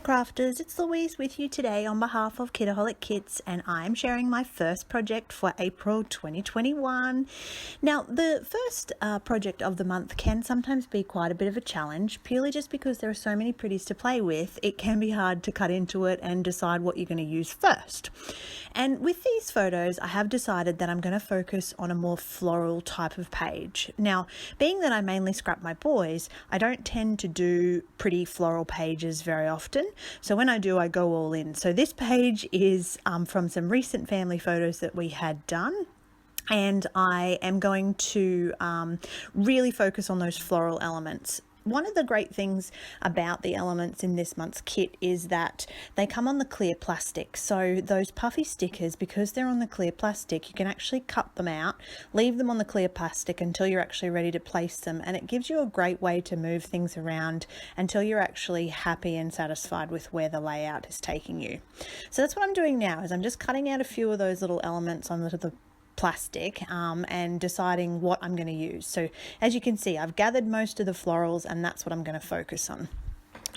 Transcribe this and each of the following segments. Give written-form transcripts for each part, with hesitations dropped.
Crafters, it's Louise with you today on behalf of Kitaholic Kits, and I'm sharing my first project for April 2021. Now, the first project of the month can sometimes be quite a bit of a challenge, purely just because there are so many pretties to play with. It can be hard to cut into it and decide what you're going to use first. And with these photos, I have decided that I'm going to focus on a more floral type of page. Now, being that I mainly scrap my boys, I don't tend to do pretty floral pages very often. So when I do, I go all in. So this page is from some recent family photos that we had done. And I am going to really focus on those floral elements. One of the great things about the elements in this month's kit is that they come on the clear plastic. So those puffy stickers, because they're on the clear plastic, you can actually cut them out, leave them on the clear plastic until you're actually ready to place them. And it gives you a great way to move things around until you're actually happy and satisfied with where the layout is taking you. So that's what I'm doing now, is I'm just cutting out a few of those little elements on the plastic and deciding what I'm going to use. So as you can see, I've gathered most of the florals and that's what I'm going to focus on.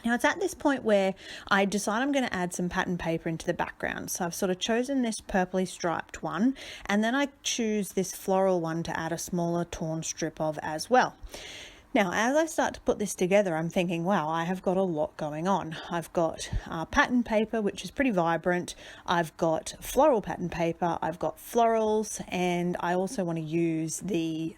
Now it's at this point where I decide I'm going to add some pattern paper into the background. So I've sort of chosen this purpley striped one, and then I choose this floral one to add a smaller torn strip of as well. Now, as I start to put this together, I'm thinking, wow, I have got a lot going on. I've got pattern paper, which is pretty vibrant. I've got floral pattern paper. I've got florals, and I also want to use the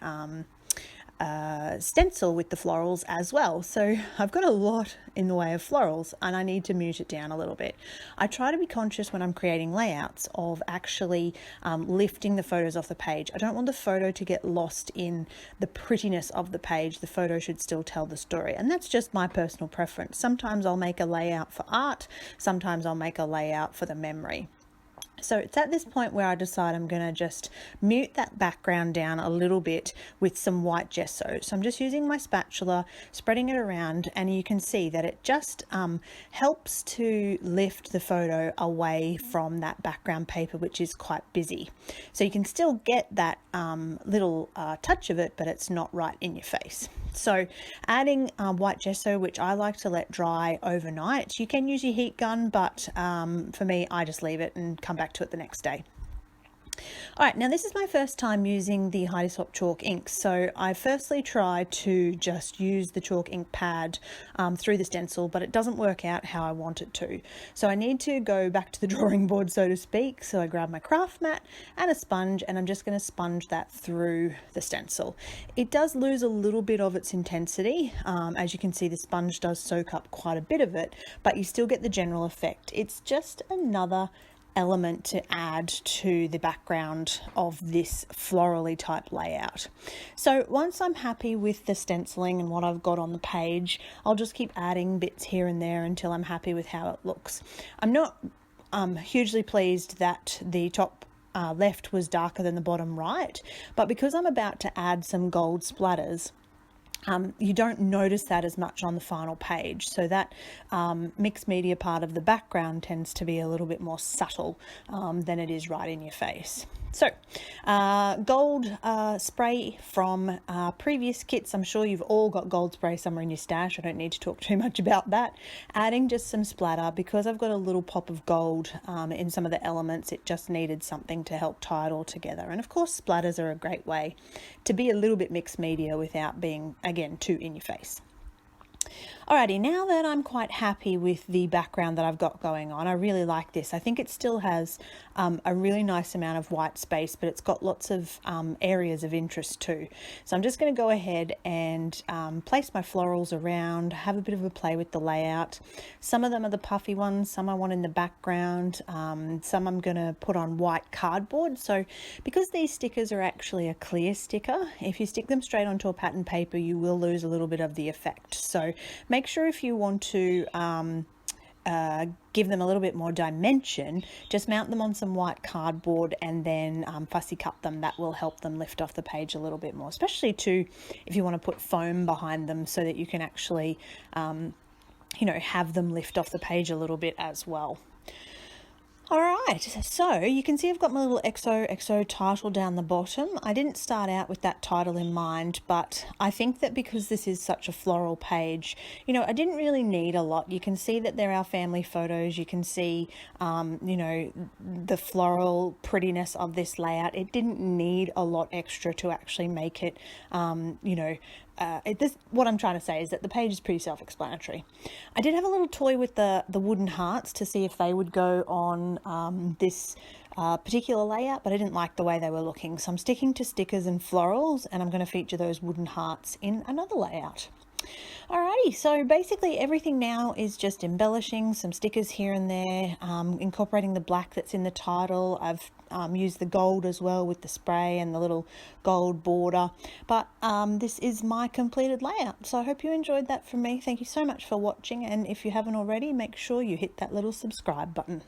stencil with the florals as well. So I've got a lot in the way of florals and I need to mute it down a little bit. I try to be conscious when I'm creating layouts of actually lifting the photos off the page. I don't want the photo to get lost in the prettiness of the page. The photo should still tell the story, and that's just my personal preference. Sometimes I'll make a layout for art, sometimes I'll make a layout for the memory. So it's at this point where I decide I'm going to just mute that background down a little bit with some white gesso. So I'm just using my spatula, spreading it around, and you can see that it just helps to lift the photo away from that background paper, which is quite busy. So you can still get that little touch of it, but it's not right in your face. So adding white gesso, which I like to let dry overnight. You can use your heat gun, but for me, I just leave it and come back to it the next day. All right, now this is my first time using the Heidi Swapp chalk inks. So I firstly tried to just use the chalk ink pad through the stencil, but it doesn't work out how I want it to. So I need to go back to the drawing board, so to speak. So I grab my craft mat and a sponge, and I'm just going to sponge that through the stencil. It does lose a little bit of its intensity. As you can see, the sponge does soak up quite a bit of it, but you still get the general effect. It's just another element to add to the background of this florally type layout. So once I'm happy with the stenciling and what I've got on the page, I'll just keep adding bits here and there until I'm happy with how it looks. I'm not hugely pleased that the top left was darker than the bottom right, but because I'm about to add some gold splatters, you don't notice that as much on the final page. So that mixed media part of the background tends to be a little bit more subtle than it is right in your face. So gold spray from previous kits. I'm sure you've all got gold spray somewhere in your stash. I don't need to talk too much about that. Adding just some splatter, because I've got a little pop of gold in some of the elements. It just needed something to help tie it all together. And of course, splatters are a great way to be a little bit mixed media without being, again, too in your face. Alrighty, now that I'm quite happy with the background that I've got going on, I really like this. I think it still has a really nice amount of white space, but it's got lots of areas of interest too. So I'm just going to go ahead and place my florals around, have a bit of a play with the layout. Some of them are the puffy ones, some I want in the background, some I'm going to put on white cardboard. So because these stickers are actually a clear sticker, if you stick them straight onto a pattern paper, you will lose a little bit of the effect. So make sure if you want to give them a little bit more dimension, just mount them on some white cardboard and then fussy cut them. That will help them lift off the page a little bit more, especially too if you want to put foam behind them so that you can actually have them lift off the page a little bit as well. All right, so you can see I've got my little XOXO title down the bottom. I didn't start out with that title in mind, but I think that because this is such a floral page, I didn't really need a lot. You can see that they're our family photos. You can see, the floral prettiness of this layout. It didn't need a lot extra to actually make it, what I'm trying to say is that the page is pretty self-explanatory. I did have a little toy with the wooden hearts to see if they would go on this particular layout, but I didn't like the way they were looking. So I'm sticking to stickers and florals, and I'm going to feature those wooden hearts in another layout. Alrighty, so basically everything now is just embellishing, some stickers here and there, incorporating the black that's in the title. I've used the gold as well with the spray and the little gold border, but this is my completed layout. So I hope you enjoyed that from me. Thank you so much for watching, and if you haven't already, make sure you hit that little subscribe button.